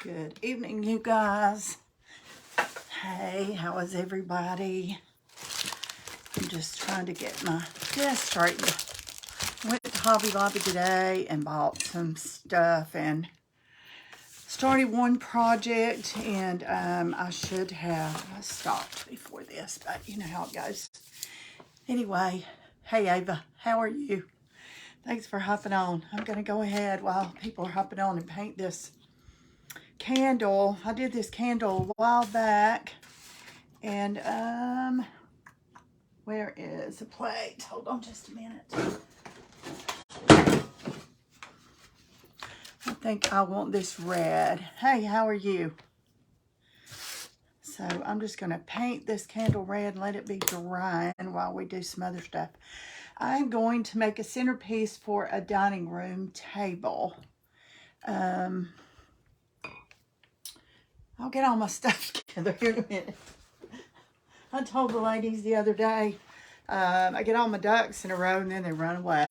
Good evening, you guys. Hey, how is everybody? I'm just trying to get my desk straightened. Went to Hobby Lobby today and bought some stuff and started one project, and I should have stopped before this, but you know how it goes. Anyway, hey Ava, how are you? Thanks for hopping on. I'm going to go ahead while people are hopping on and paint this candle. I did this candle a while back, and where is the plate? Hold on just a minute. I think I want this red. Hey, how are you? So I'm just going to paint this candle red and let it be drying while we do some other stuff. I'm going to make a centerpiece for a dining room table. I'll get all my stuff together here in a minute. I told the ladies the other day, I get all my ducks in a row and then they run away.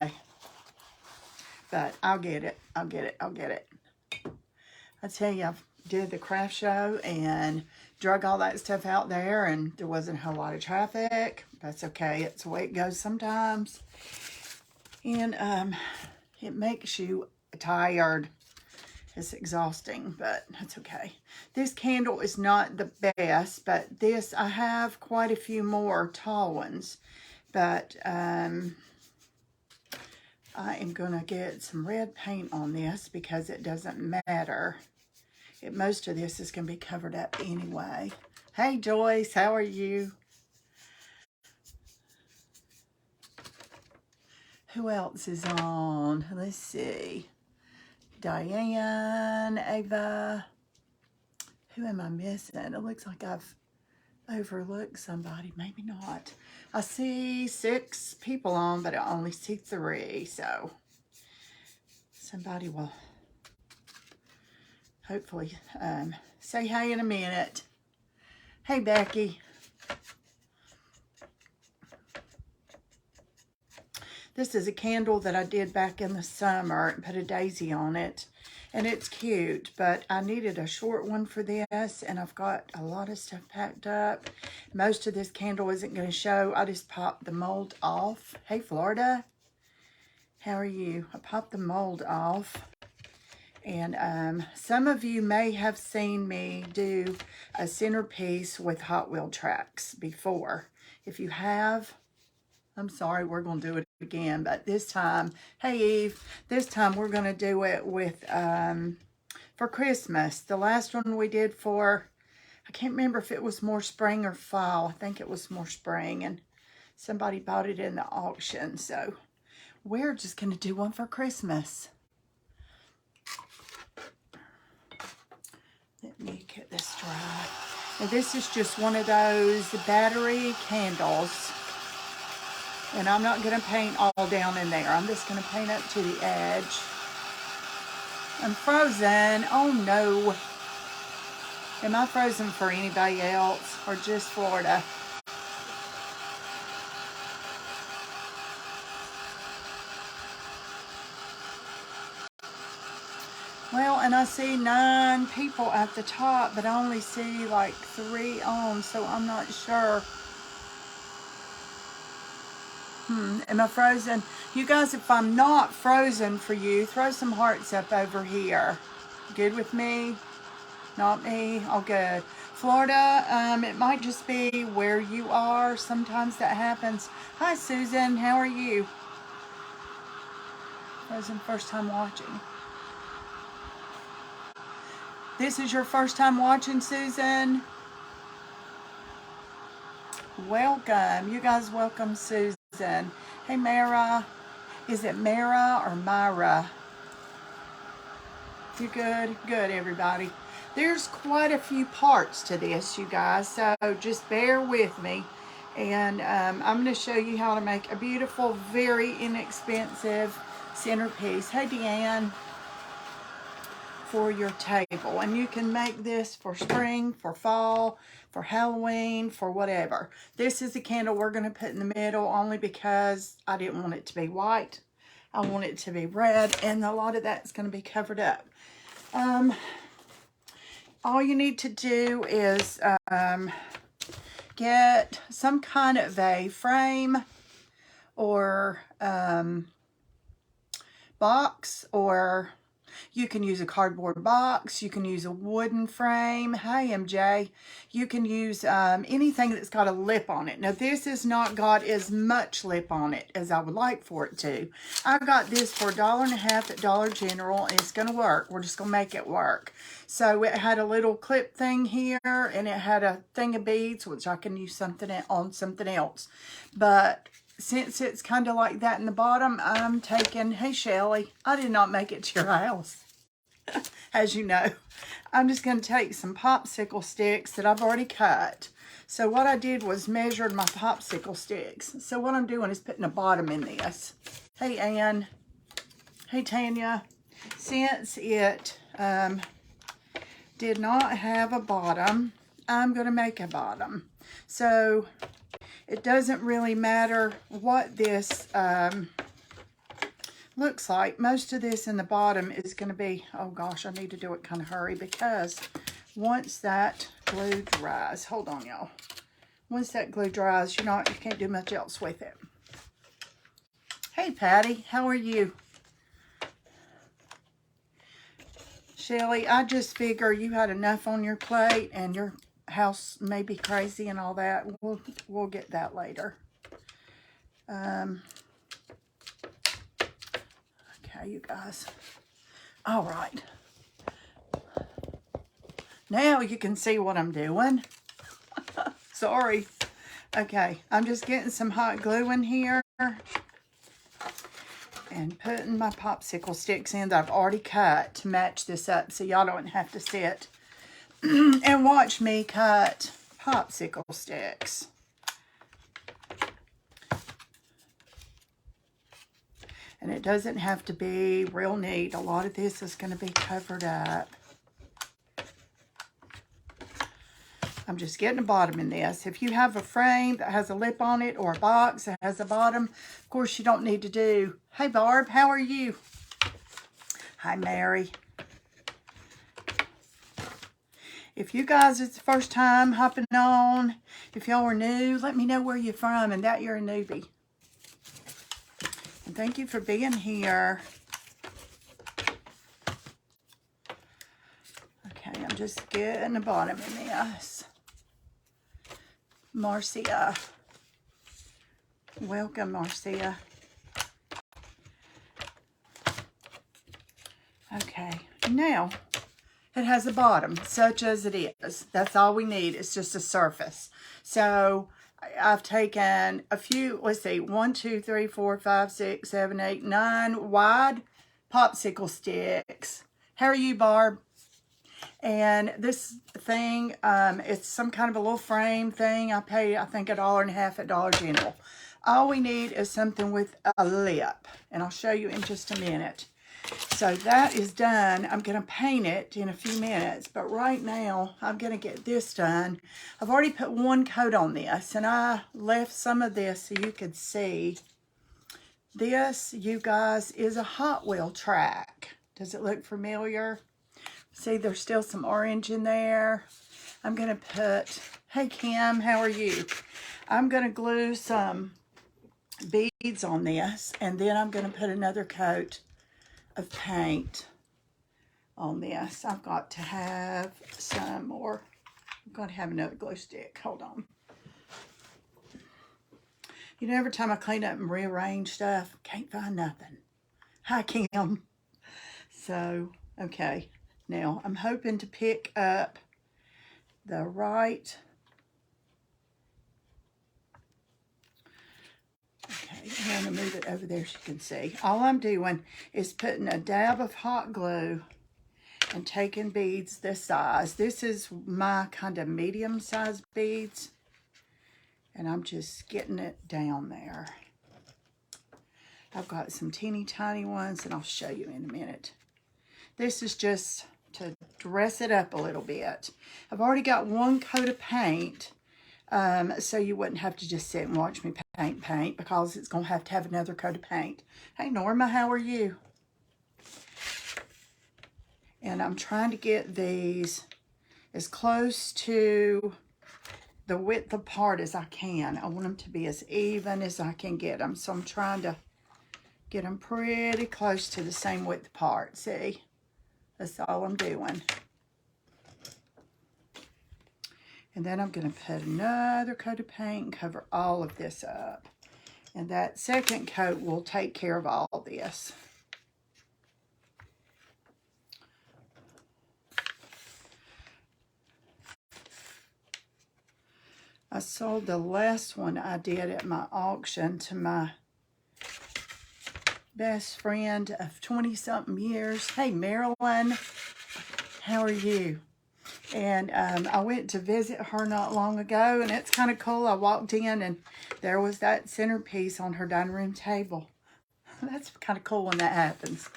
But I'll get it. I'll get it. I'll get it. I tell you, I did the craft show and drug all that stuff out there, and there wasn't a whole lot of traffic. That's okay. It's the way it goes sometimes. And it makes you tired. It's exhausting, but that's okay. This candle is not the best, but this, I have quite a few more tall ones. But I am going to get some red paint on this because it doesn't matter. Most of this is going to be covered up anyway. Hey Joyce, how are you? Who else is on? Let's see. Diane, Ava. Who am I missing? It looks like I've overlooked somebody. Maybe not. I see 6 people on, but I only see 3. So somebody will hopefully say hey in a minute. Hey Becky. This is a candle that I did back in the summer and put a daisy on it. And it's cute, but I needed a short one for this, and I've got a lot of stuff packed up. Most of this candle isn't going to show. I just popped the mold off. Hey, Florida. How are you? I popped the mold off. And some of you may have seen me do a centerpiece with Hot Wheel tracks before. If you have, I'm sorry, we're going to do it again, but this time, hey Eve, this time we're going to do it with, for Christmas. The last one we did for, I can't remember if it was more spring or fall. I think it was more spring, and somebody bought it in the auction, so we're just going to do one for Christmas. Let me get this dry. Now this is just one of those battery candles. And I'm not going to paint all down in there. I'm just going to paint up to the edge. I'm frozen. Oh no. Am I frozen for anybody else or just Florida? Well, and I see 9 people at the top, but I only see like 3 on, so I'm not sure. Am I frozen? You guys, if I'm not frozen for you, throw some hearts up over here. Good with me? Not me? Oh, good. Florida, it might just be where you are. Sometimes that happens. Hi, Susan. How are you? Frozen, first time watching. This is your first time watching, Susan? Welcome. You guys welcome Susan. Hey, Mara. Is it Mara or Myra? You good? Good, everybody. There's quite a few parts to this, you guys, so just bear with me. And I'm going to show you how to make a beautiful, very inexpensive centerpiece. Hey, Deanne. For your table, and you can make this for spring, for fall, for Halloween, for whatever. This is the candle we're going to put in the middle only because I didn't want it to be white. I want it to be red, and a lot of that's going to be covered up. all you need to do is get some kind of a frame or box, or you can use a cardboard box, you can use a wooden frame. Hey, MJ. You can use anything that's got a lip on it. Now, this has not got as much lip on it as I would like for it to. I got this for $1.50 at Dollar General, and it's going to work. We're just going to make it work. So it had a little clip thing here, and it had a thing of beads, which I can use something on something else. But since it's kind of like that in the bottom, I'm taking, hey Shelly, I did not make it to your house, as you know. I'm just going to take some popsicle sticks that I've already cut. So what I did was measured my popsicle sticks. So what I'm doing is putting a bottom in this. Hey Ann, hey Tanya, since it did not have a bottom, I'm going to make a bottom. So it doesn't really matter what this looks like. Most of this in the bottom is going to be, oh gosh, I need to do it kind of hurry, because once that glue dries, hold on y'all. Once that glue dries, you can't do much else with it. Hey Patty, how are you? Shelly, I just figure you had enough on your plate and your house may be crazy and all that. We'll get that later. Okay, you guys. All right. Now you can see what I'm doing. Sorry. Okay, I'm just getting some hot glue in here and putting my popsicle sticks in that I've already cut to match this up, so y'all don't have to sit and watch me cut popsicle sticks. And it doesn't have to be real neat. A lot of this is going to be covered up. I'm just getting a bottom in this. If you have a frame that has a lip on it, or a box that has a bottom, of course you don't need to do. Hey Barb, how are you? Hi Mary. If you guys, it's the first time hopping on, if y'all are new, let me know where you're from and that you're a newbie. And thank you for being here. Okay, I'm just getting the bottom in this. Marcia. Welcome, Marcia. Okay, now it has a bottom, such as it is. That's all we need. It's just a surface. So I've taken a few, let's see, 1, 2, 3, 4, 5, 6, 7, 8, 9 wide popsicle sticks. How are you, Barb? And this thing, it's some kind of a little frame thing. I paid, I think, $1.50 at Dollar General. All we need is something with a lip, and I'll show you in just a minute. So that is done. I'm going to paint it in a few minutes, but right now I'm going to get this done. I've already put one coat on this, and I left some of this so you could see. This, you guys, is a Hot Wheel track. Does it look familiar? See, there's still some orange in there. I'm going to put, hey Kim, how are you? I'm going to glue some beads on this, and then I'm going to put another coat of paint on this. I've got to have some more. I've got to have another glue stick. Hold on. You know, every time I clean up and rearrange stuff, can't find nothing. Hi, Kim. So, okay. Now, I'm hoping to pick up the right. Okay, I'm going to move it over there so you can see. All I'm doing is putting a dab of hot glue and taking beads this size. This is my kind of medium-sized beads. And I'm just getting it down there. I've got some teeny tiny ones, and I'll show you in a minute. This is just to dress it up a little bit. I've already got one coat of paint, so you wouldn't have to just sit and watch me paint, because it's going to have another coat of paint. Hey Norma, how are you? And I'm trying to get these as close to the width apart as I can. I want them to be as even as I can get them. So I'm trying to get them pretty close to the same width apart. See? That's all I'm doing. And then I'm going to put another coat of paint and cover all of this up. And that second coat will take care of all this. I sold the last one I did at my auction to my best friend of 20-something years. Hey, Marilyn, how are you? And I went to visit her not long ago, and it's kind of cool. I walked in, and there was that centerpiece on her dining room table. That's kind of cool when that happens.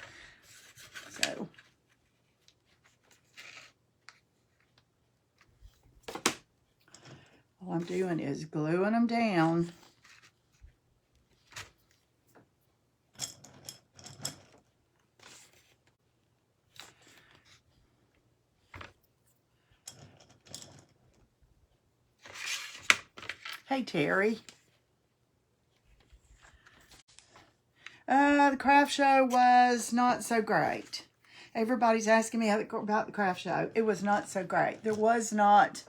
So, all I'm doing is gluing them down. Hey, Terry. The craft show was not so great. Everybody's asking me about the craft show. It was not so great. There was not...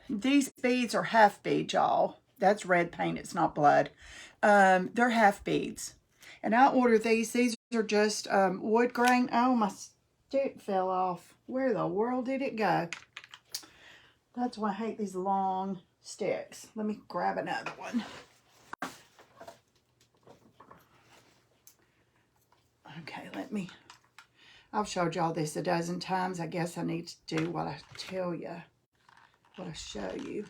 these beads are half beads, y'all. That's red paint. It's not blood. They're half beads. And I ordered these. These are just wood grain. Oh, my stick fell off. Where the world did it go? That's why I hate these long sticks. Let me grab another one. Okay, I've showed y'all this a dozen times. I guess I need to do what I tell you, what I show you.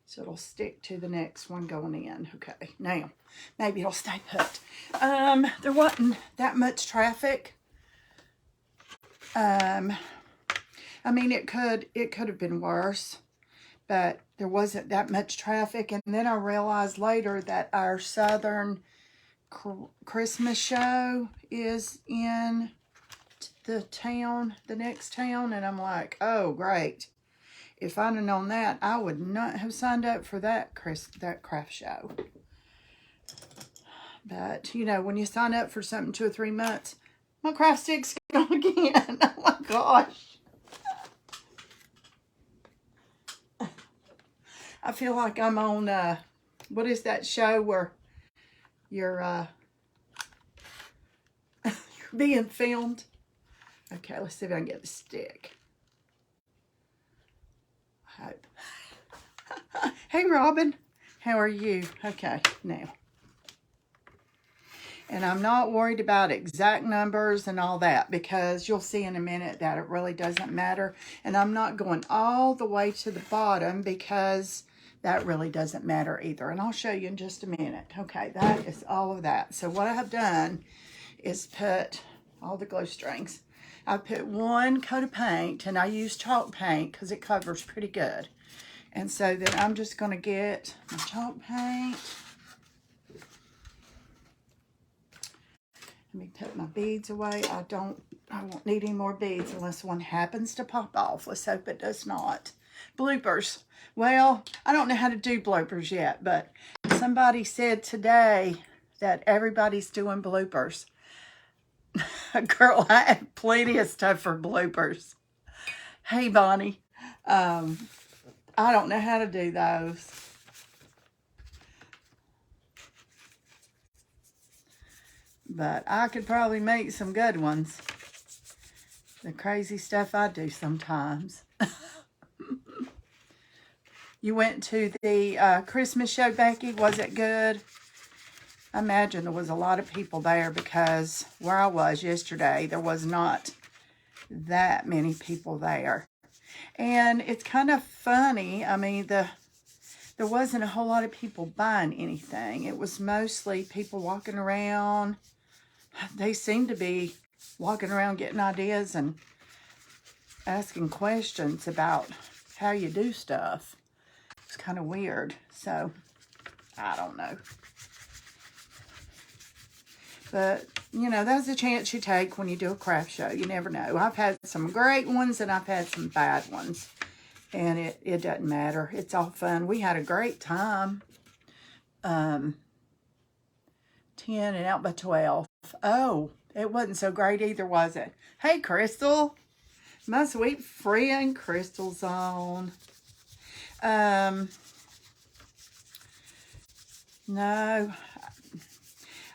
So it'll stick to the next one going in. Okay, now, maybe it'll stay put. There wasn't that much traffic. I mean, it could have been worse, but there wasn't that much traffic. And then I realized later that our Southern Christmas show is in the next town, and I'm like, oh, great. If I'd have known that, I would not have signed up for that craft show. But, you know, when you sign up for something 2 or 3 months, my craft stick's gone again. Oh, my gosh. I feel like I'm on, what is that show where you're being filmed? Okay, let's see if I can get the stick. I hope. Hey, Robin. How are you? Okay, now. And I'm not worried about exact numbers and all that, because you'll see in a minute that it really doesn't matter. And I'm not going all the way to the bottom, because that really doesn't matter either. And I'll show you in just a minute. Okay, that is all of that. So what I have done is put all the glue strings. I put 1 coat of paint, and I use chalk paint because it covers pretty good. And so then I'm just going to get my chalk paint. Let me put my beads away. I won't need any more beads unless one happens to pop off. Let's hope it does not. Bloopers. Well, I don't know how to do bloopers yet, but somebody said today that everybody's doing bloopers. Girl, I have plenty of stuff for bloopers. Hey, Bonnie. I don't know how to do those. But I could probably make some good ones. The crazy stuff I do sometimes. You went to the Christmas show, Becky. Was it good? I imagine there was a lot of people there, because where I was yesterday, there was not that many people there. And it's kind of funny. I mean, there wasn't a whole lot of people buying anything. It was mostly people walking around. They seemed to be walking around getting ideas and asking questions about how you do stuff. It's kind of weird. So, I don't know. But you know, that's a chance you take when you do a craft show. You never know. I've had some great ones and I've had some bad ones. And it doesn't matter. It's all fun. We had a great time. 10 and out by 12. Oh, it wasn't so great either, was it? Hey, Crystal. My sweet friend Crystal's on. No,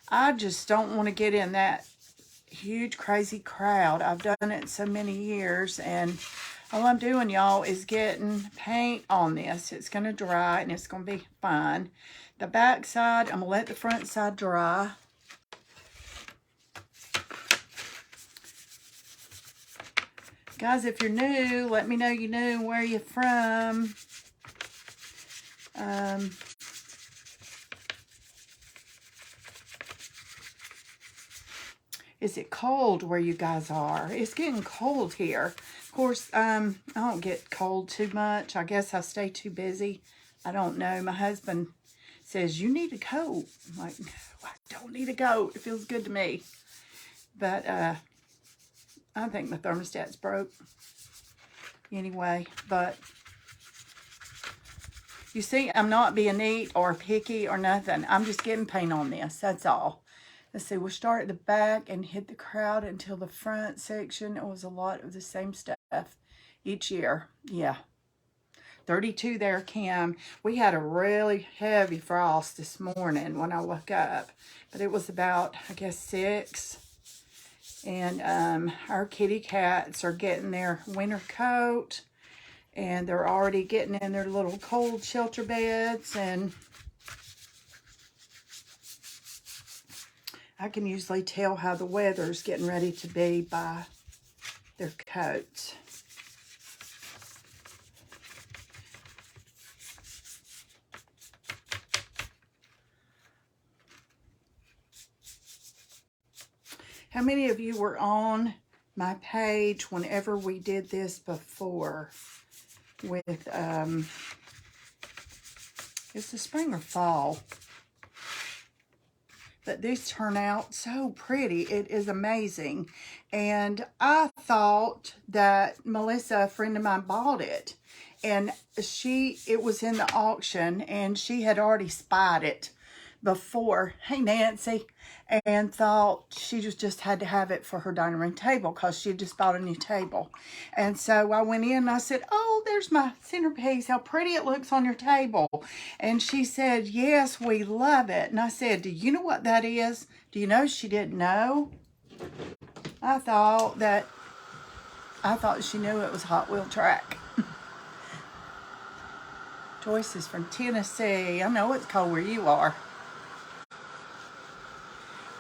I just don't want to get in that huge crazy crowd. I've done it so many years, and all I'm doing, y'all, is getting paint on this. It's going to dry and it's going to be fine. The back side, I'm going to let the front side dry. Guys, if you're new, let me know you're new and where you're from. Is it cold where you guys are? It's getting cold here. Of course, I don't get cold too much. I guess I stay too busy. I don't know. My husband says, you need a coat. I'm like, no, I don't need a coat. It feels good to me. But I think my thermostat's broke. Anyway, but you see, I'm not being neat or picky or nothing. I'm just getting paint on this. That's all. Let's see, we'll start at the back and hit the crowd until the front section. It was a lot of the same stuff each year. Yeah. 32 there, Kim. We had a really heavy frost this morning when I woke up. But it was about, I guess, 6. And our kitty cats are getting their winter coat. And they're already getting in their little cold shelter beds. And I can usually tell how the weather's getting ready to be by their coats. How many of you were on my page whenever we did this before with, it's the spring or fall? But these turn out so pretty. It is amazing. And I thought that Melissa, a friend of mine, bought it. And it was in the auction and she had already spied it before. Hey, Nancy. And thought she just had to have it for her dining room table because she just bought a new table. And so I went in and I said, oh, there's my centerpiece. How pretty it looks on your table. And she said, yes, we love it. And I said, do you know what that is? Do you know she didn't know? I thought she knew it was Hot Wheel Track. Joyce is from Tennessee. I know it's cold where you are.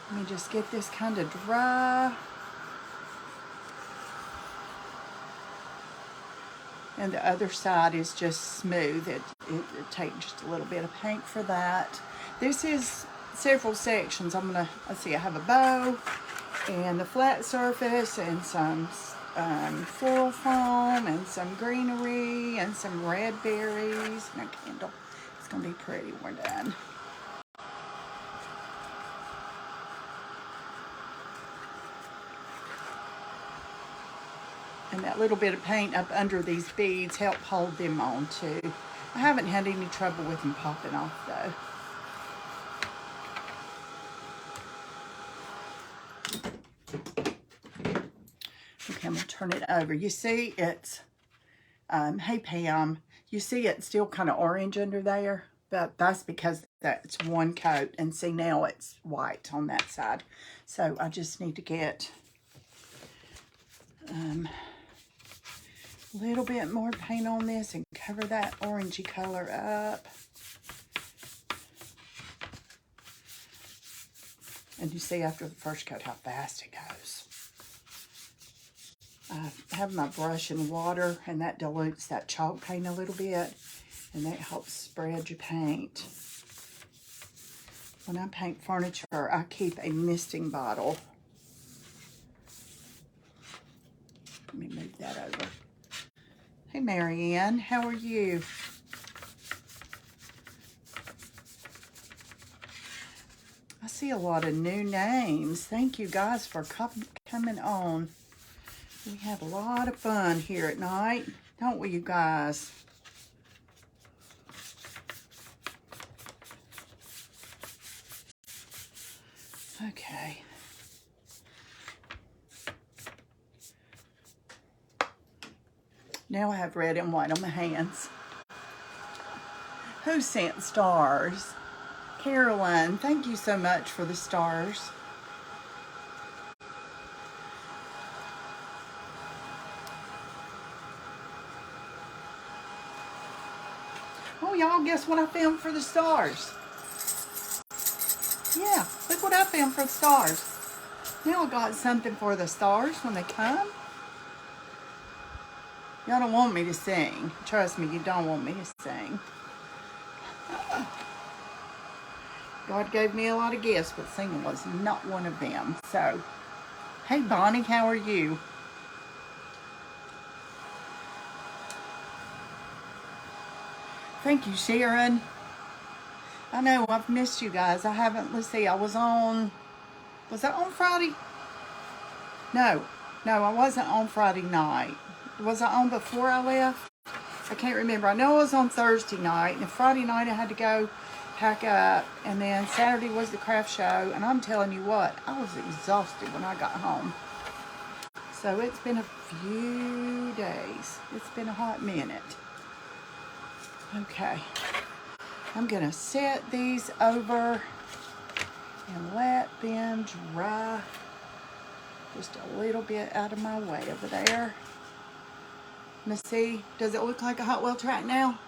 Let me just get this kind of dry. And the other side is just smooth. It takes just a little bit of paint for that. This is several sections. let's see, I have a bow and the flat surface and some floral foam and some greenery and some red berries and a candle. It's going to be pretty when we're done. And that little bit of paint up under these beads help hold them on too. I haven't had any trouble with them popping off though. Okay, I'm gonna turn it over. You see it's, hey Pam, you see it's still kind of orange under there? But that's because that's one coat. And see, now it's white on that side. So I just need to get a little bit more paint on this and cover that orangey color up. And you see after the first coat how fast it goes. I have my brush in water and that dilutes that chalk paint a little bit and that helps spread your paint. When I paint furniture, I keep a misting bottle. Let me move that over. Hey, Marianne, how are you? I see a lot of new names. Thank you guys for coming on. We have a lot of fun here at night, don't we, you guys? Okay. Now I have red and white on my hands. Who sent stars? Caroline, thank you so much for the stars. Oh, y'all, guess what I found for the stars? Yeah, look what I found for the stars. Now I got something for the stars when they come. Y'all don't want me to sing. Trust me, you don't want me to sing. God gave me a lot of gifts, but singing was not one of them. So, hey Bonnie, how are you? Thank you, Sharon. I know, I've missed you guys. I haven't, let's see, was I on Friday? No, I wasn't on Friday night. Was I on before I left? I can't remember. I know I was on Thursday night, and Friday night I had to go pack up, and then Saturday was the craft show, and I'm telling you what, I was exhausted when I got home. So it's been a few days. It's been a hot minute. Okay. I'm going to set these over and let them dry just a little bit out of my way over there. Let's see, does it look like a Hot Wheel track now?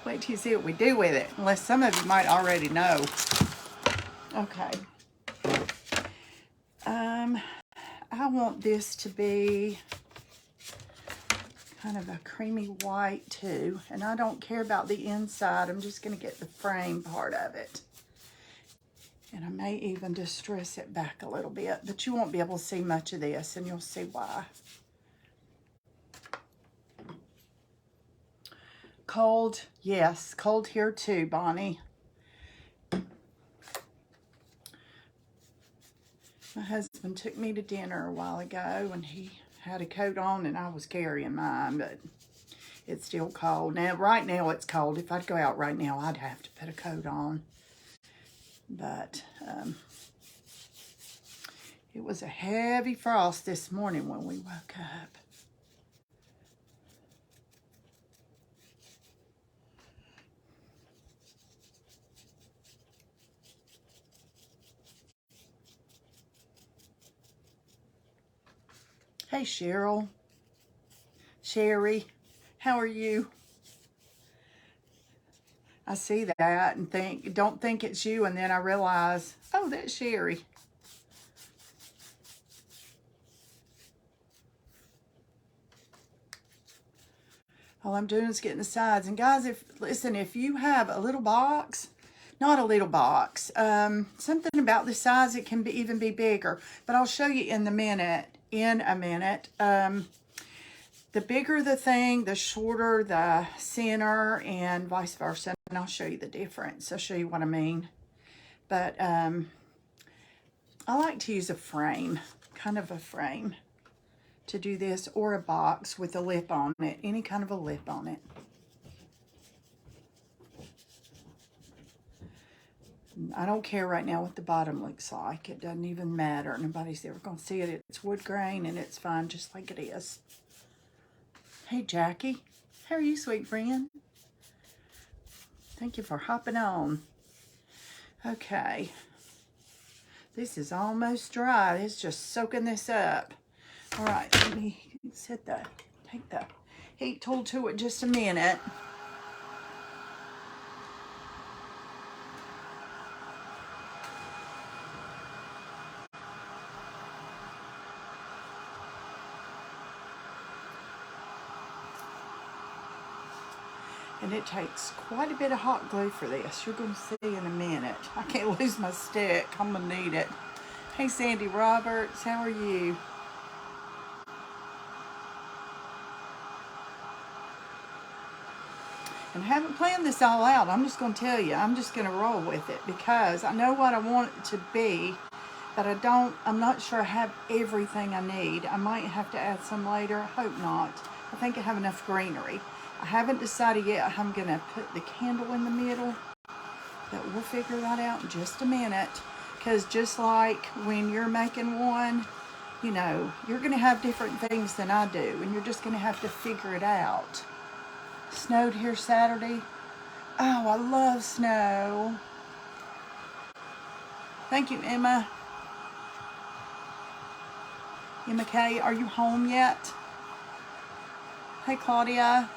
Wait till you see what we do with it, unless some of you might already know. Okay. I want this to be kind of a creamy white too, and I don't care about the inside. I'm just going to get the frame part of it. And I may even distress it back a little bit, but you won't be able to see much of this, and you'll see why. Cold, yes, cold here too, Bonnie. My husband took me to dinner a while ago, and he had a coat on, and I was carrying mine, but it's still cold. Now, right now it's cold. If I'd go out right now, I'd have to put a coat on. But it was a heavy frost this morning when we woke up. Hey, Cheryl. Sherry, how are you? I see that and don't think it's you, and then I realize, oh, that's Sherry. All I'm doing is getting the sides. And guys, if you have a little box, not a little box, something about the size, it can even be bigger, but I'll show you in a minute. The bigger the thing, the shorter the center, and vice versa. And I'll show you the difference. I'll show you what I mean. But I like to use a frame, kind of a frame, to do this, or a box with a lip on it, any kind of a lip on it. I don't care right now what the bottom looks like. It doesn't even matter. Nobody's ever going to see it. It's wood grain, and it's fine just like it is. Hey, Jackie. How are you, sweet friend? Thank you for hopping on. Okay. This is almost dry. It's just soaking this up. All right, let me take the heat tool to it just a minute. And it takes quite a bit of hot glue for this. You're going to see in a minute. I can't lose my stick. I'm going to need it. Hey, Sandy Roberts, how are you? And I haven't planned this all out. I'm just going to tell you. I'm just going to roll with it because I know what I want it to be, but I'm not sure I have everything I need. I might have to add some later. I hope not. I think I have enough greenery. I haven't decided yet how I'm going to put the candle in the middle, but we'll figure that out in just a minute. Because just like when you're making one, you know, you're going to have different things than I do, and you're just going to have to figure it out. Snowed here Saturday. Oh, I love snow. Thank you, Emma. Emma K, are you home yet? Hey, Claudia.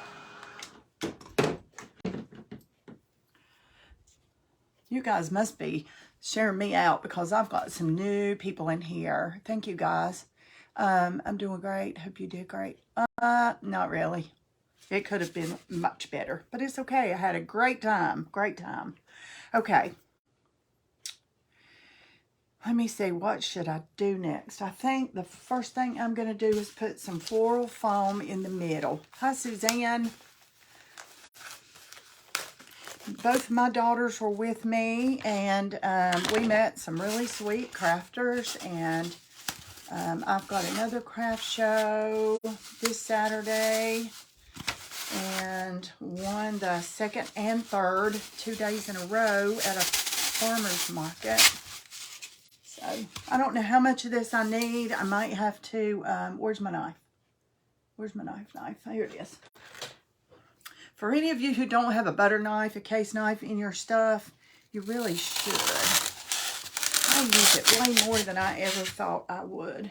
You guys must be sharing me out because I've got some new people in here. Thank you, guys. I'm doing great. Hope you did great. Not really. It could have been much better, but it's okay. I had a great time. Great time. Okay. Let me see, what should I do next? I think the first thing I'm going to do is put some floral foam in the middle. Hi, Suzanne. Both of my daughters were with me, and we met some really sweet crafters, and I've got another craft show this Saturday, and won the 2nd and 3rd, 2 days in a row at a farmer's market. So I don't know how much of this I need. I might have to, where's my knife? Where's my knife? Here it is. For any of you who don't have a butter knife, a case knife in your stuff, you really should. I use it way more than I ever thought I would.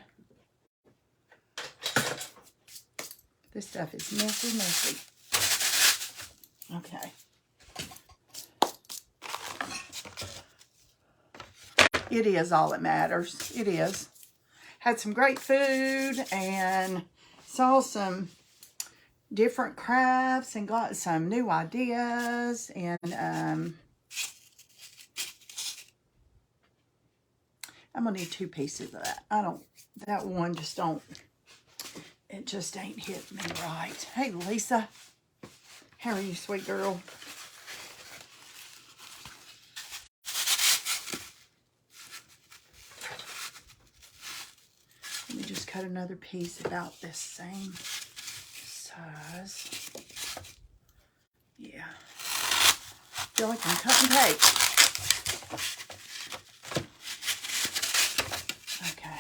This stuff is messy, messy. Okay. It is all that matters. It is. Had some great food and saw some different crafts and got some new ideas, and I'm gonna need 2 pieces of that. That one just don't, it just ain't hit me right. Hey, Lisa. How are you, sweet girl? Let me just cut another piece about this same size. Yeah. Feel like I'm cutting tape. Okay.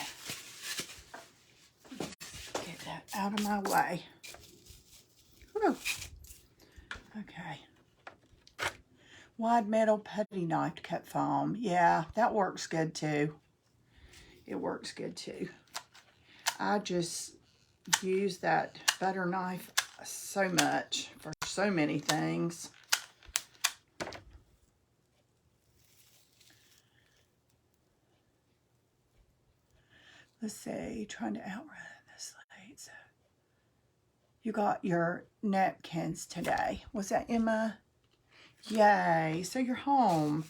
Get that out of my way. Whew. Okay. Wide metal putty knife to cut foam. Yeah, that works good too. It works good too. I just use that butter knife so much for so many things. Let's see, trying to outrun this light. So you got your napkins today. Was that Emma? Yay, so you're home.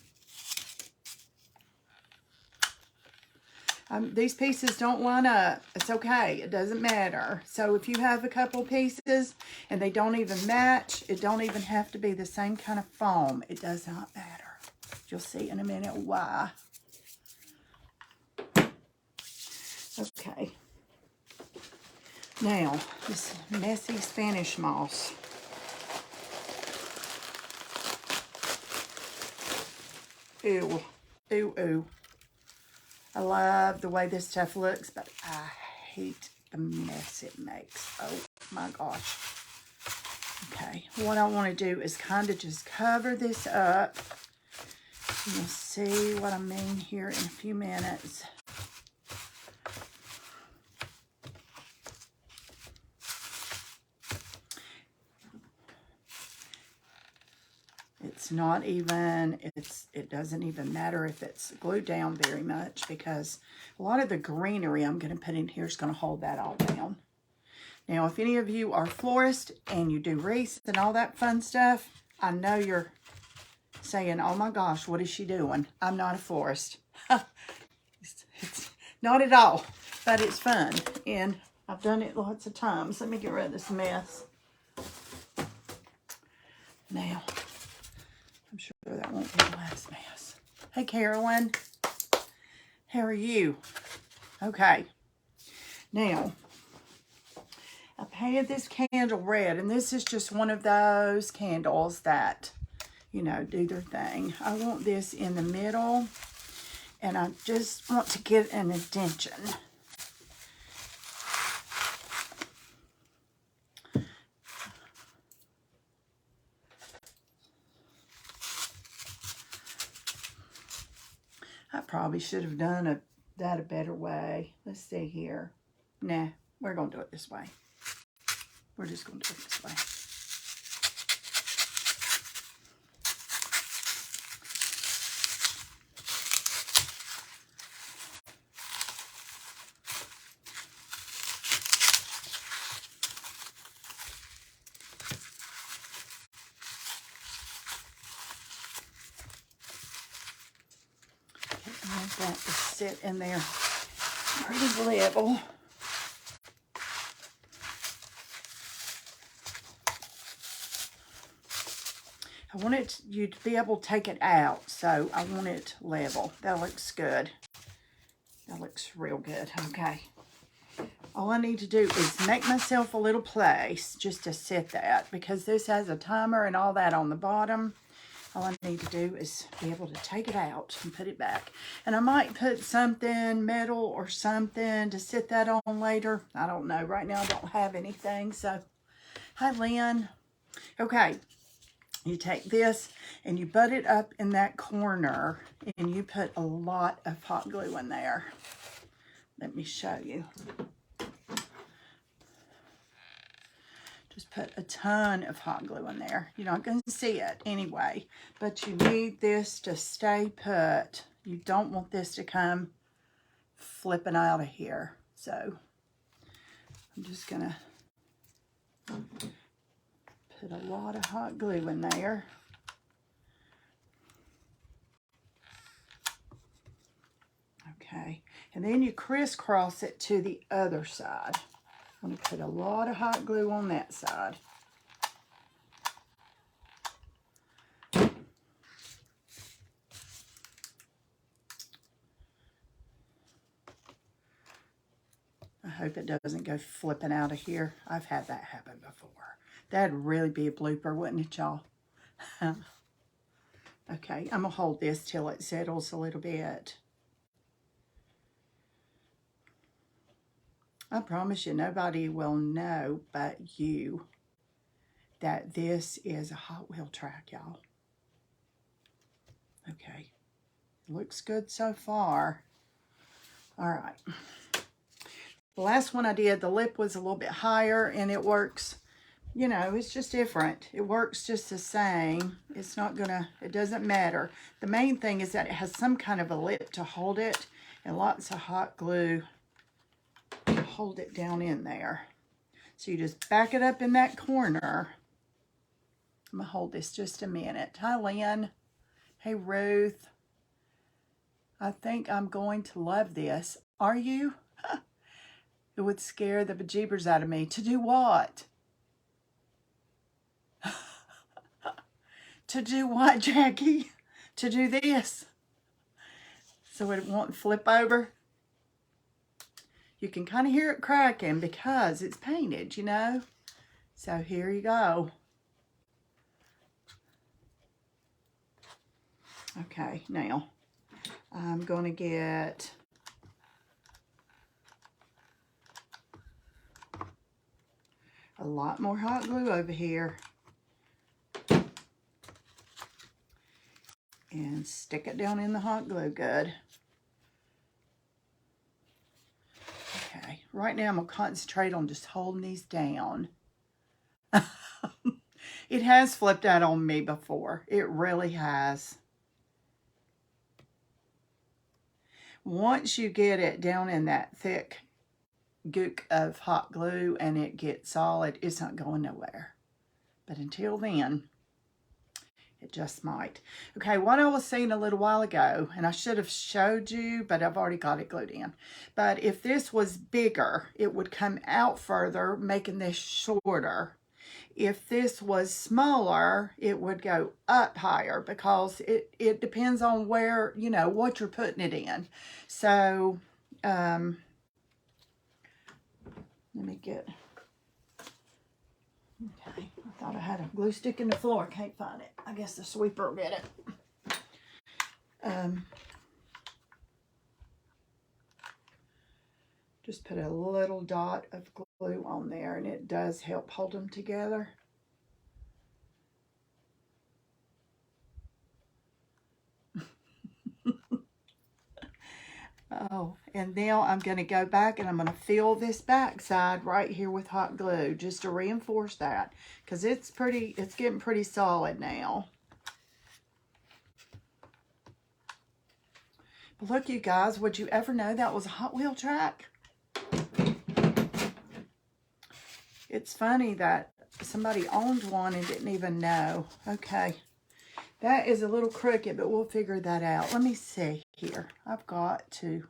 These pieces don't line up. It's okay. It doesn't matter. So if you have a couple pieces and they don't even match, it don't even have to be the same kind of foam. It does not matter. You'll see in a minute why. Okay. Now, this messy Spanish moss. Ew. Ew, ew. I love the way this stuff looks, but I hate the mess it makes. Oh my gosh. Okay, what I want to do is kind of just cover this up. You'll see what I mean here in a few minutes. It's not even, it doesn't even matter if it's glued down very much, because a lot of the greenery I'm going to put in here is going to hold that all down. Now, if any of you are florists and you do wreaths and all that fun stuff, I know you're saying, oh my gosh, what is she doing? I'm not a florist. It's not at all, but it's fun. And I've done it lots of times. Let me get rid of this mess. Now, Hey, Carolyn. How are you? Okay. Now, I painted this candle red, and this is just one of those candles that, you know, do their thing. I want this in the middle, and I just want to get an indentation. I probably should have done that a better way. Let's see here. Nah, we're going to do it this way. We're just going to do it this way. I want that to sit in there pretty level. I want you to be able to take it out, so I want it level. That looks good. That looks real good. Okay. All I need to do is make myself a little place just to sit that, because this has a timer and all that on the bottom. All I need to do is be able to take it out and put it back. And I might put something, metal or something, to sit that on later. I don't know. Right now I don't have anything. So, hi, Lynn. Okay. You take this and you butt it up in that corner, and you put a lot of hot glue in there. Let me show you. Just put a ton of hot glue in there. You're not going to see it anyway, but you need this to stay put. You don't want this to come flipping out of here. So I'm just going to put a lot of hot glue in there. Okay, and then you crisscross it to the other side. I'm going to put a lot of hot glue on that side. I hope it doesn't go flipping out of here. I've had that happen before. That'd really be a blooper, wouldn't it, y'all? Okay, I'm going to hold this till it settles a little bit. I promise you, nobody will know but you that this is a Hot Wheel track, y'all. Okay, looks good so far. All right. The last one I did, the lip was a little bit higher, and it works, you know, it's just different. It works just the same. It's not gonna, it doesn't matter. The main thing is that it has some kind of a lip to hold it, and lots of hot glue to hold it down in there. So you just back it up in that corner. I'm gonna hold this just a minute. Hi, Lynn. Hey, Ruth. I think I'm going to love this. Are you? It would scare the bejeebers out of me. To do what? To do what, Jackie? To do this. So it won't flip over. You can kind of hear it cracking because it's painted, you know. So here you go. Okay, now I'm going to get a lot more hot glue over here and stick it down in the hot glue good. Okay, right now I'm going to concentrate on just holding these down. It has flipped out on me before. It really has. Once you get it down in that thick gook of hot glue and it gets solid, it's not going nowhere. But until then, it just might. Okay, what I was saying a little while ago, and I should have showed you, but I've already got it glued in. But if this was bigger, it would come out further, making this shorter. If this was smaller, it would go up higher because it depends on where, you know, what you're putting it in. So, let me get, okay, I thought I had a glue stick in the floor. Can't find it. I guess the sweeper will get it. Just put a little dot of glue on there, and it does help hold them together. Oh, and now I'm going to go back and I'm going to fill this back side right here with hot glue just to reinforce that, because it's getting pretty solid now. But look, you guys, would you ever know that was a Hot Wheel track? It's funny that somebody owned one and didn't even know. Okay, that is a little crooked, but we'll figure that out. Let me see here. I've got to,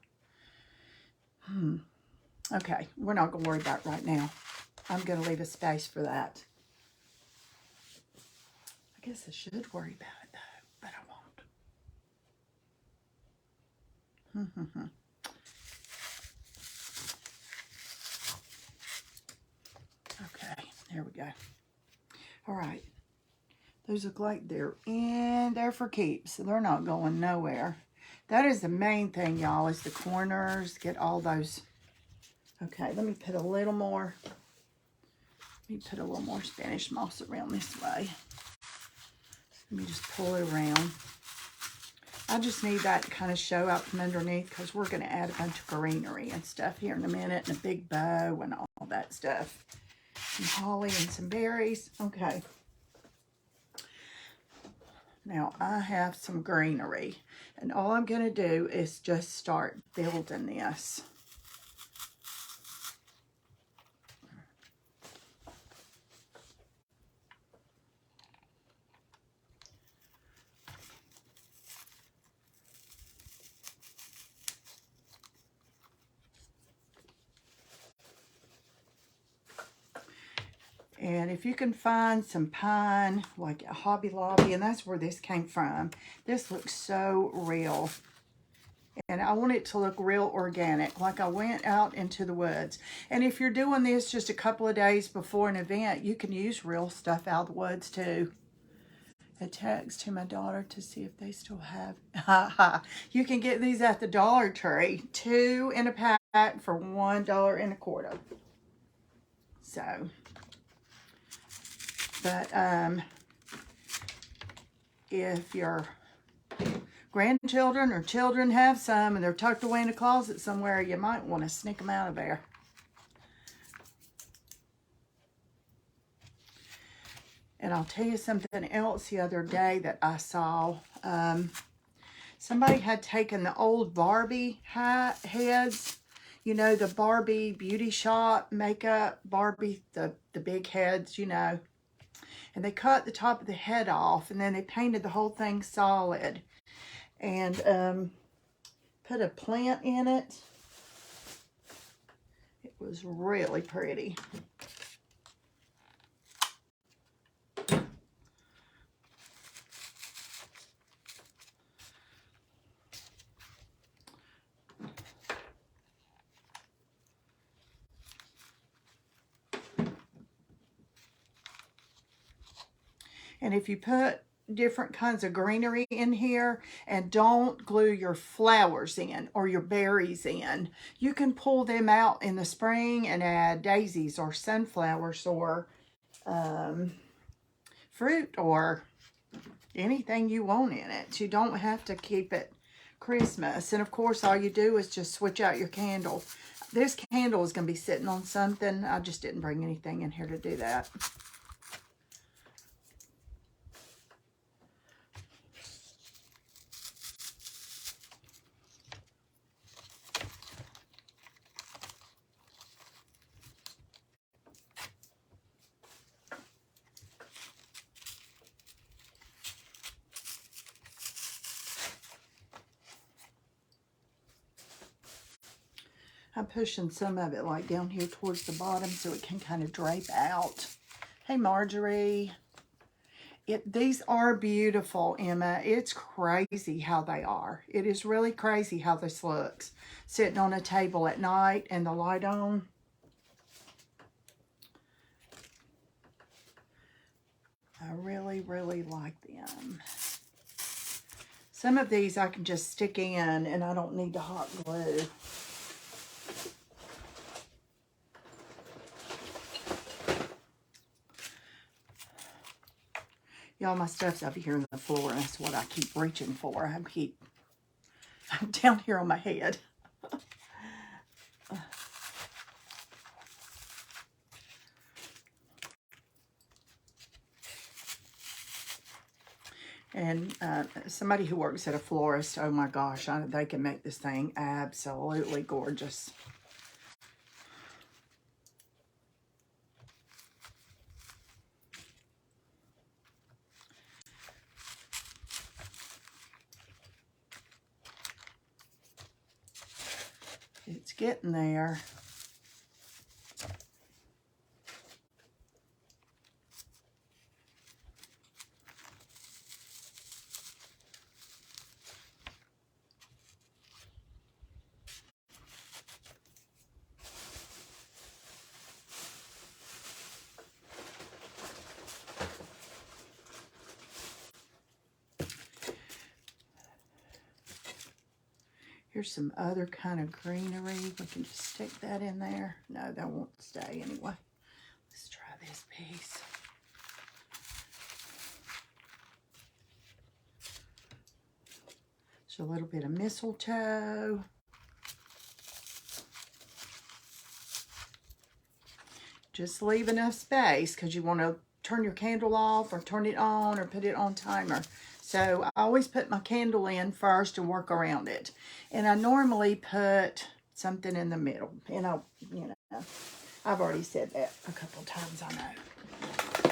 okay, we're not going to worry about it right now. I'm going to leave a space for that. I guess I should worry about it, though, but I won't. Okay, there we go. All right. Those look like they're in there for keeps. So they're not going nowhere. That is the main thing, y'all, is the corners. Get all those. Okay, let me put a little more. Let me put a little more Spanish moss around this way. Let me just pull it around. I just need that to kind of show out from underneath because we're going to add a bunch of greenery and stuff here in a minute, and a big bow and all that stuff. Some holly and some berries. Okay. Now I have some greenery, and all I'm going to do is just start building this. And if you can find some pine, like a Hobby Lobby, and that's where this came from. This looks so real. And I want it to look real organic, like I went out into the woods. And if you're doing this just a couple of days before an event, you can use real stuff out of the woods too. A text to my daughter to see if they still have. You can get these at the Dollar Tree. 2 in a pack for $1.25. So... But if your grandchildren or children have some and they're tucked away in a closet somewhere, you might want to sneak them out of there. And I'll tell you something else the other day that I saw. Somebody had taken the old Barbie heads, you know, the Barbie beauty shop makeup, Barbie, the big heads, you know. And they cut the top of the head off, and then they painted the whole thing solid. And put a plant in it. It was really pretty. And if you put different kinds of greenery in here and don't glue your flowers in or your berries in, you can pull them out in the spring and add daisies or sunflowers or fruit or anything you want in it. You don't have to keep it Christmas. And of course, all you do is just switch out your candle. This candle is going to be sitting on something. I just didn't bring anything in here to do that. I'm pushing some of it like down here towards the bottom so it can kind of drape out Hey, Marjorie. These are beautiful, Emma. It's crazy how they are. It is really crazy how this looks. Sitting on a table at night and the light on. I really, really like them. Some of these I can just stick in and I don't need to hot glue. Y'all, my stuff's up here on the floor, and that's what I keep reaching for. I'm down here on my head. And somebody who works at a florist, oh my gosh, they can make this thing absolutely gorgeous. It's getting there. Here's some other kind of greenery. We can just stick that in there. No, that won't stay anyway. Let's try this piece. Just a little bit of mistletoe. Just leave enough space because you want to turn your candle off or turn it on or put it on timer. So I always put my candle in first and work around it. And I normally put something in the middle. And I've already said that a couple times, I know.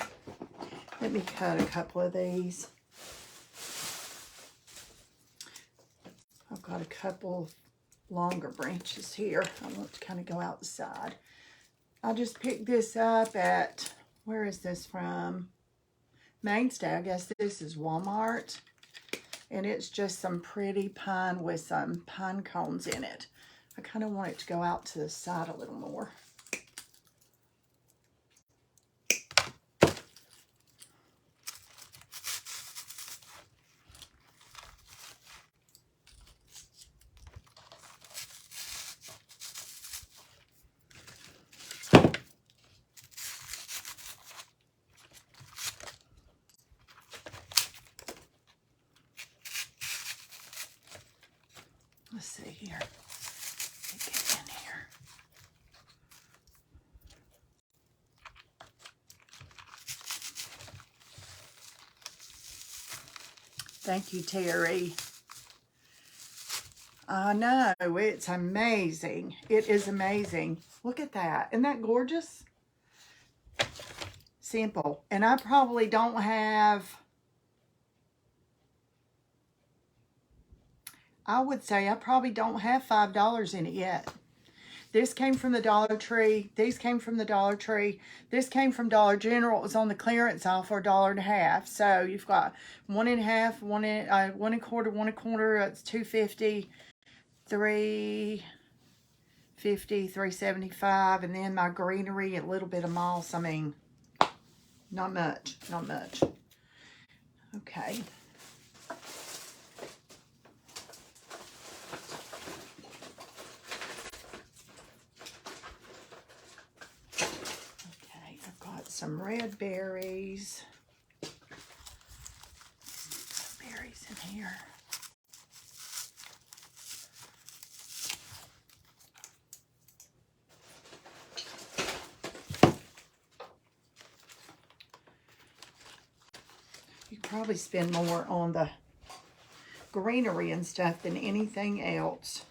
Let me cut a couple of these. I've got a couple longer branches here. I want to kind of go outside. I just picked this up at, where is this from? Mainstay. I guess this is Walmart. And it's just some pretty pine with some pine cones in it. I kind of want it to go out to the side a little more. Let's see here. Let me get in here. Thank you, Terry. I know, it's amazing. It is amazing. Look at that. Isn't that gorgeous? Simple. And I probably don't have, I would say I probably don't have $5 in it yet. This came from the Dollar Tree. These came from the Dollar Tree. This came from Dollar General. It was on the clearance aisle for $1.50. So you've got 1.5, 1.25, 1.25. That's $2.50, $3.50, $3.75, and then my greenery, a little bit of moss. I mean, not much, not much. Okay. Some red berries. Berries in here. You probably spend more on the greenery and stuff than anything else.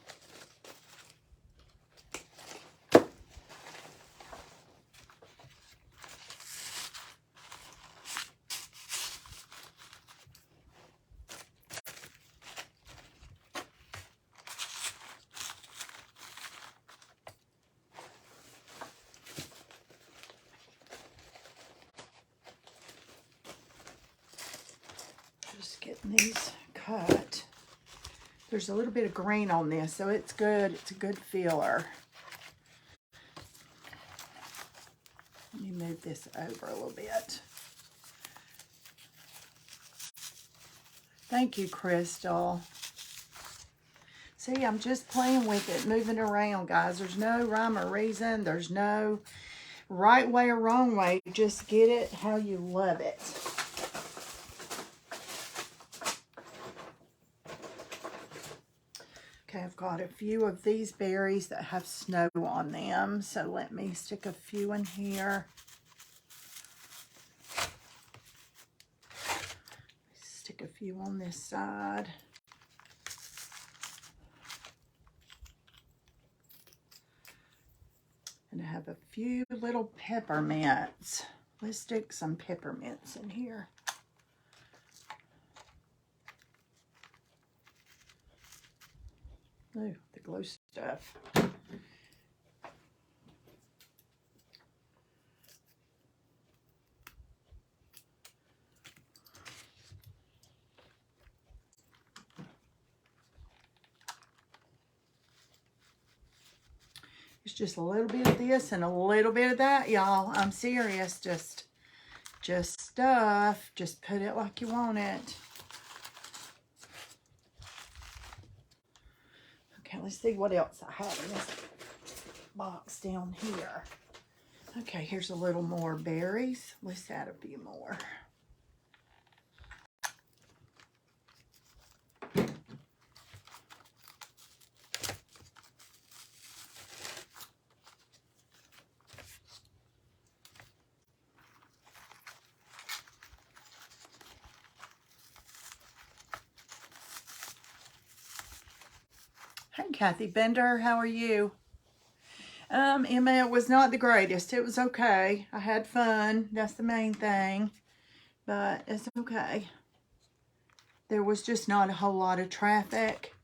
These cut. There's a little bit of green on this, so it's good. It's a good filler. Let me move this over a little bit. Thank you, Crystal. See, I'm just playing with it, moving around, guys. There's no rhyme or reason. There's no right way or wrong way. Just get it how you love it. Okay, I've got a few of these berries that have snow on them. So let me stick a few in here. Stick a few on this side. And I have a few little peppermints. Let's stick some peppermints in here. Ooh, the glue stuff. It's just a little bit of this and a little bit of that, y'all. I'm serious. Just stuff. Just put it like you want it. Okay, let's see what else I have in this box down here. Okay, here's a little more berries. Let's add a few more. Hey, Kathy Bender, how are you? Emma, it was not the greatest. It was okay. I had fun. That's the main thing. But it's okay. There was just not a whole lot of traffic.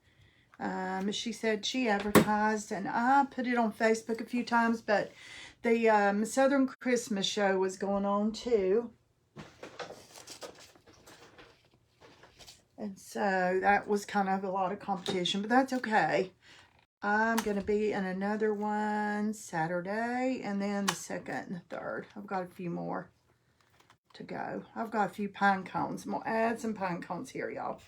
She said she advertised, and I put it on Facebook a few times, but the Southern Christmas show was going on too. And so that was kind of a lot of competition, but that's okay. I'm going to be in another one Saturday, and then the 2nd and the 3rd. I've got a few more to go. I've got a few pine cones. I'm going to add some pine cones here, y'all.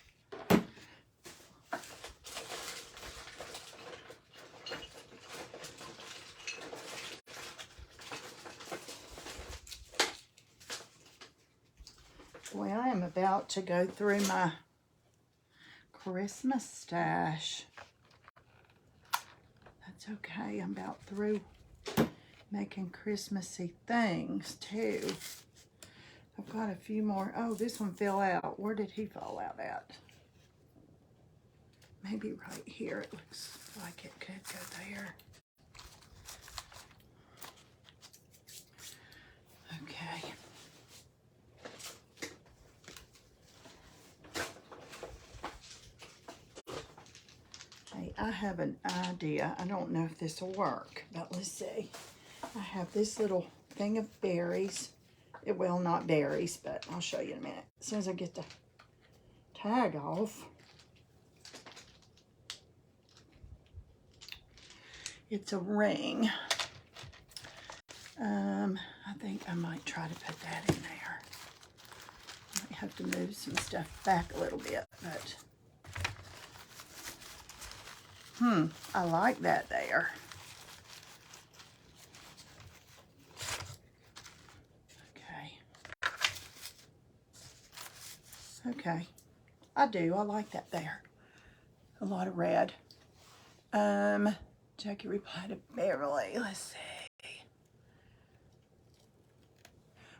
Boy, I am about to go through my Christmas stash. That's okay. I'm about through making Christmassy things too. I've got a few more. Oh, this one fell out. Where did he fall out at? Maybe right here. It looks like it could go there. Okay. Hey, I have an idea. I don't know if this will work, but let's see. I have this little thing of berries. It will not berries, but I'll show you in a minute. As soon as I get the tag off. It's a ring. I think I might try to put that in there. I might have to move some stuff back a little bit, but I like that there. Okay, I do. I like that there. A lot of red. Jackie replied to Beverly. Let's see.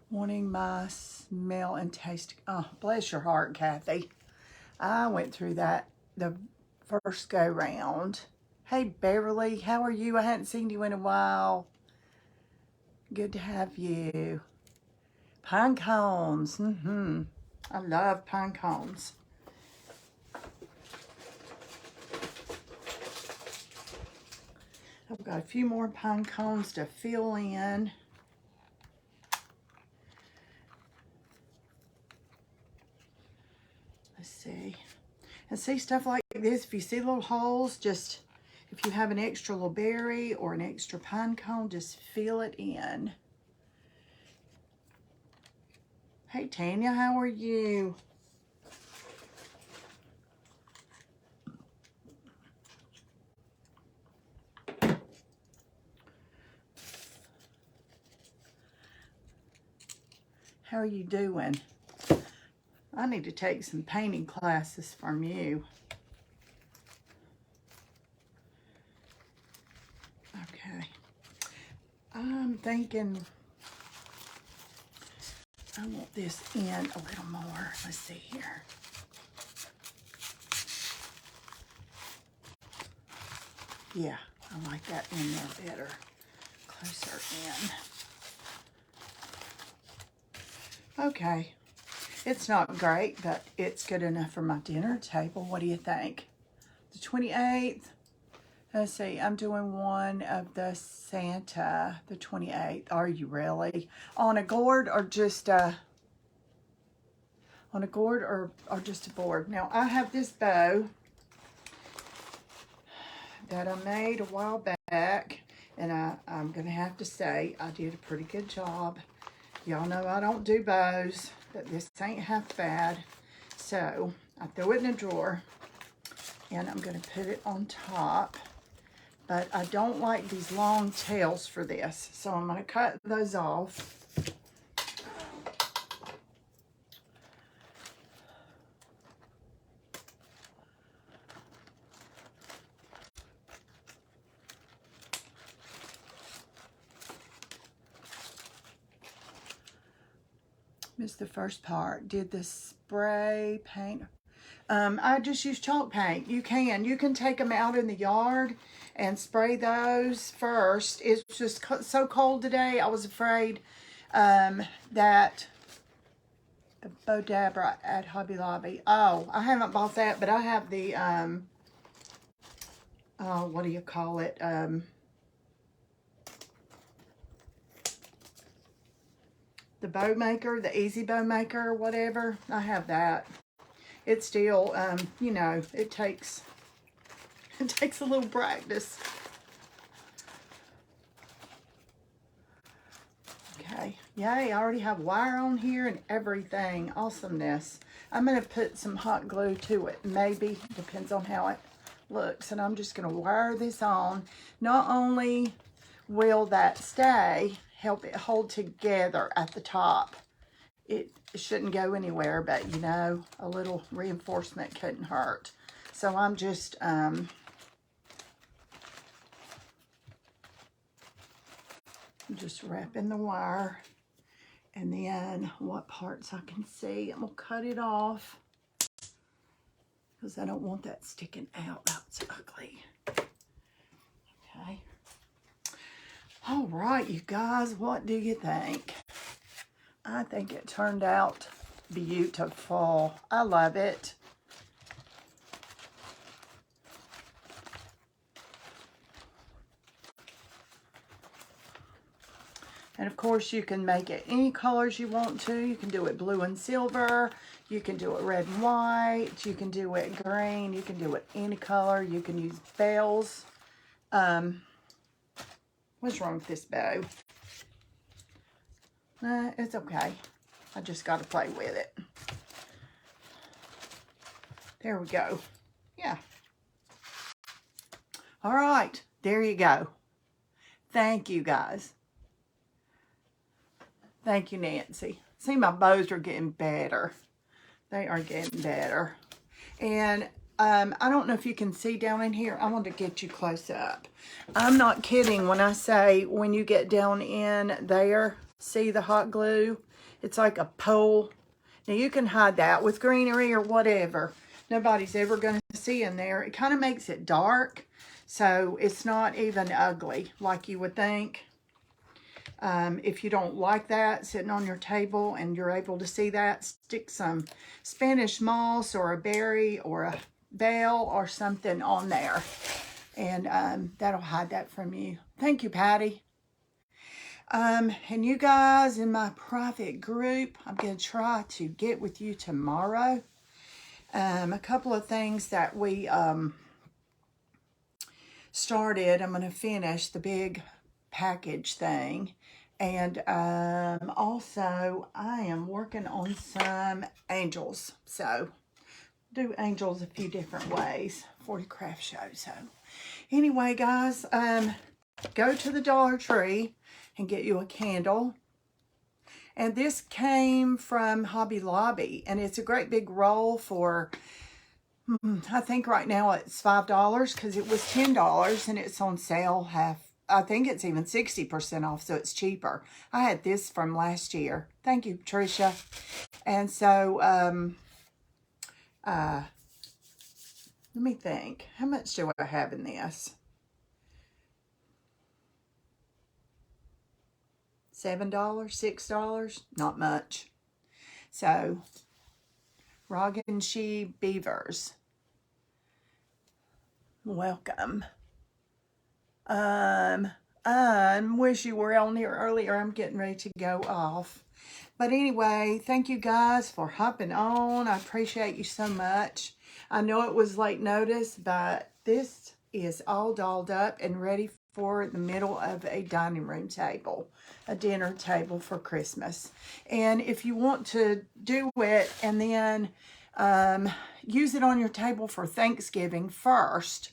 Wanting my smell and taste. Oh, bless your heart, Kathy. I went through that the first go round. Hey, Beverly, how are you? I hadn't seen you in a while. Good to have you. Pine cones. I love pine cones. I've got a few more pine cones to fill in. Let's see. And see, stuff like this, if you see little holes, just, if you have an extra little berry or an extra pine cone, just fill it in. Hey, Tanya, how are you? How are you doing? I need to take some painting classes from you. Okay. I'm thinking I want this in a little more. Let's see here. Yeah, I like that in there better. Closer in. Okay. It's not great, but it's good enough for my dinner table. What do you think? The 28th. Let's see, I'm doing one of the Santa, the 28th. Are you really? On a gourd or just on a gourd or just a board? Now, I have this bow that I made a while back, and I'm going to have to say I did a pretty good job. Y'all know I don't do bows, but this ain't half bad. So, I threw it in a drawer, and I'm going to put it on top. But I don't like these long tails for this, so I'm going to cut those off. Missed the first part. Did the spray paint. I just use chalk paint. You can take them out in the yard and spray those first. It's just so cold today. I was afraid that the Bodabra at Hobby Lobby. Oh, I haven't bought that, but I have the what do you call it? The bow maker, the easy bow maker, whatever. I have that. It's still, you know, it takes a little practice. Okay, yay, I already have wire on here and everything. Awesomeness. I'm going to put some hot glue to it, maybe, depends on how it looks. And I'm just going to wire this on. Not only will that stay, help it hold together at the top. It shouldn't go anywhere, but you know, a little reinforcement couldn't hurt. So I'm just wrapping the wire, and then what parts I can see, I'm gonna cut it off because I don't want that sticking out. That's ugly. Okay. All right, you guys, what do you think? I think it turned out beautiful. I love it. And of course, you can make it any colors you want to. You can do it blue and silver. You can do it red and white. You can do it green. You can do it any color. You can use bells. What's wrong with this bow? It's okay. I just got to play with it. There we go. Yeah. All right. There you go. Thank you, guys. Thank you, Nancy. See, my bows are getting better. They are getting better. And I don't know if you can see down in here. I want to get you close up. I'm not kidding when I say when you get down in there, see the hot glue? It's like a pole. Now, you can hide that with greenery or whatever. Nobody's ever going to see in there. It kind of makes it dark, so it's not even ugly like you would think. If you don't like that sitting on your table and you're able to see that, stick some Spanish moss or a berry or a bell or something on there. And that'll hide that from you. Thank you, Patty. And you guys in my private group, I'm going to try to get with you tomorrow. A couple of things that we started. I'm going to finish the big package thing. And also, I am working on some angels. So, do angels a few different ways for the craft show. So, anyway, guys, go to the Dollar Tree and get you a candle. And this came from Hobby Lobby. And it's a great big roll for, I think right now it's $5 because it was $10 and it's on sale half. I think it's even 60% off, so it's cheaper. I had this from last year. Thank you, Tricia. And so, let me think. How much do I have in this? $7, $6? Not much. So, Roggen She Beavers. Welcome. Wish you were on here earlier. I'm getting ready to go off. But anyway, thank you guys for hopping on. I appreciate you so much. I know it was late notice, but this is all dolled up and ready for the middle of a dining room table, a dinner table for Christmas. And if you want to do it and then use it on your table for Thanksgiving first,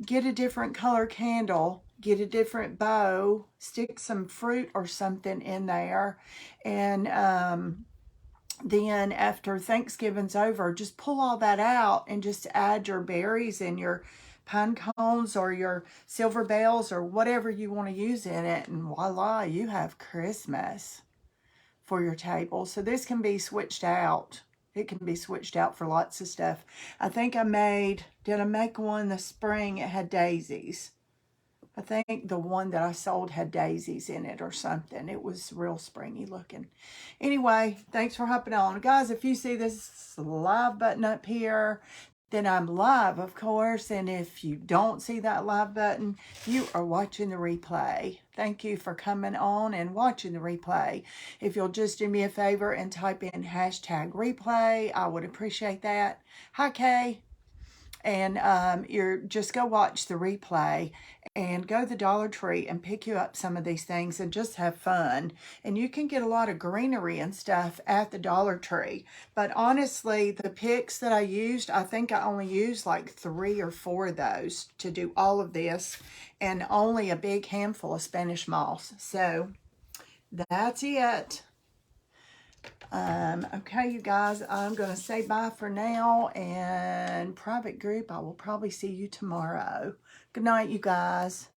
get a different color candle, get a different bow, stick some fruit or something in there, and then after Thanksgiving's over, just pull all that out and just add your berries and your pine cones or your silver bells or whatever you want to use in it, and voila, you have Christmas for your table. So this can be switched out. It can be switched out for lots of stuff. I think did I make one this spring? It had daisies. I think the one that I sold had daisies in it or something. It was real springy looking. Anyway, thanks for hopping on. Guys, if you see this live button up here, then I'm live, of course. And if you don't see that live button, you are watching the replay. Thank you for coming on and watching the replay. If you'll just do me a favor and type in hashtag replay, I would appreciate that. Hi, Kay. And you're just go watch the replay and go to the Dollar Tree and pick you up some of these things and just have fun. And you can get a lot of greenery and stuff at the Dollar Tree. But honestly, the picks that I used, I think I only used like 3 or 4 of those to do all of this, and only a big handful of Spanish moss. So that's it. Okay, you guys, I'm going to say bye for now, and private group, I will probably see you tomorrow. Good night, you guys.